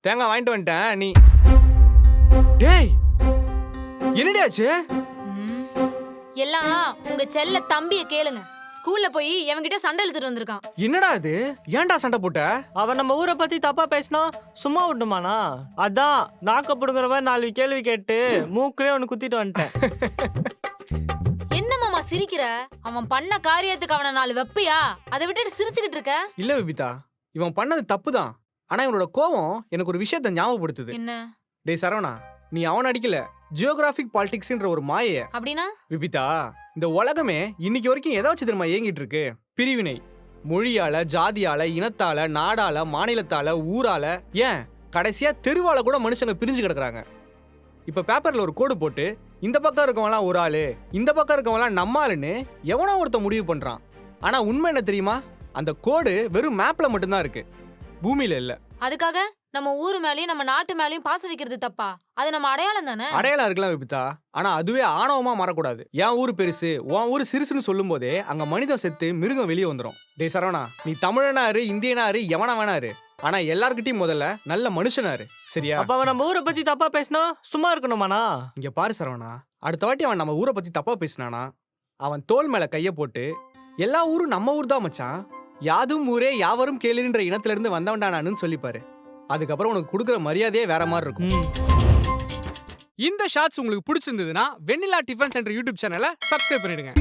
தேங்காய் வாங்கிட்டு வந்துட்டேன் நீ. டேய் என்னடி ஆச்சு? எல்லாம் உங்க செல்ல தம்பிய கேளுங்க. ஸ்கூல்ல போய் எவன்கிட்ட சண்டை இழுத்துட்டு வந்திருக்கான். என்னடா இது? ஏன்டா சண்டை போட்ட? அவன் நம்ம ஊரை பத்தி தப்பா பேசினா சும்மா விட்டுமானா? அதான் நாக்க புடுங்குறவன் 4 கேள்வி கேட்டு மூக்குலயே ஒன்னு குத்திட்டு வந்துட்டேன். என்ன மாமா சிரிக்கிற? அவன் பண்ண காரியத்துக்கு அவனை 4 வெப்பியா? அதை விட்டுட்டு சிரிச்சுக்கிட்டு இருக்க? இல்ல விபிதா, இவன் பண்ணது தப்புதான். ஆனா இவனோட கோவம் எனக்கு ஒரு விஷயத்தை ஞாபகப்படுத்துது. என்ன? டேய் சரவணா, நீ அவன் அடிக்கல, ஜியோகிராபிக் பாலிடிக்ஸ்ன்ற ஒரு மாயை. அப்படின்னா? விபிதா, இந்த உலகமே இன்னைக்கு வரைக்கும் ஏதாச்சும் தெரியுமா ஏங்கிட்டு இருக்கு? பிரிவினை. மொழியால, ஜாதியால, இனத்தால, நாடால, மாநிலத்தால, ஊரால, ஏன் கடைசியா தெருவால கூட மனுஷங்க பிரிஞ்சு கிடக்குறாங்க. இப்ப பேப்பர்ல ஒரு கோடு போட்டு இந்த பக்கம் இருக்கவங்களாம் ஒரு ஆளு, இந்த பக்கம் இருக்கவங்களாம் நம்ம ஆளுன்னு எவனோ ஒருத்த முடிவு பண்றான். ஆனா உண்மை என்ன தெரியுமா? அந்த கோடு வெறும் மேப்ல மட்டும்தான் இருக்கு, பூமியில இல்ல. அதுக்காக நம்ம ஊர் மேலயும் நம்ம நாட்டு மேலயும் பாசம் வைக்கிறது தப்பா? அது நம்ம அடையாளம் தானே? அடையாளம் இருக்கலாம் விபிதா, ஆனா அதுவே ஆணவமா மாறக்கூடாது. என் ஊரு பெருசு, உன் ஊரு சிறுசுன்னு சொல்லும் போதே அங்க மனிதன் செத்து மிருகம் வெளியே வந்துடும். டேய் சரவணா, நீ தமிழனாரு, இந்தியனாரு, எவனா வேணாரு, ஆனா எல்லார்கிட்டயும் முதல்ல நல்ல மனுஷனாரு, சரியா? அப்ப அவன் நம்ம ஊரை பத்தி தப்பா பேசினா சும்மா இருக்கணுமாண்ணா? இங்க பாரு சரவணா, அடுத்த வாட்டி அவன் நம்ம ஊரை பத்தி தப்பா பேசினானா அவன் தோல் மேல கைய போட்டு, எல்லா ஊரும் நம்ம ஊர் தான் மச்சான், யாதும் ஊரே யாவரும் கேளுன்ற இனத்துல இருந்து வந்தவன்டானான்னு சொல்லிப்பாரு. அதுக்கப்புறம் உனக்கு கொடுக்குற மரியாதையே வேற மாதிரி இருக்கும். இந்த ஷார்ட்ஸ் உங்களுக்கு பிடிச்சிருந்ததுன்னா வெண்ணிலா டிஃபன் சென்டர் யூடியூப் சேனலை சப்ஸ்கிரைப் பண்ணிடுங்க.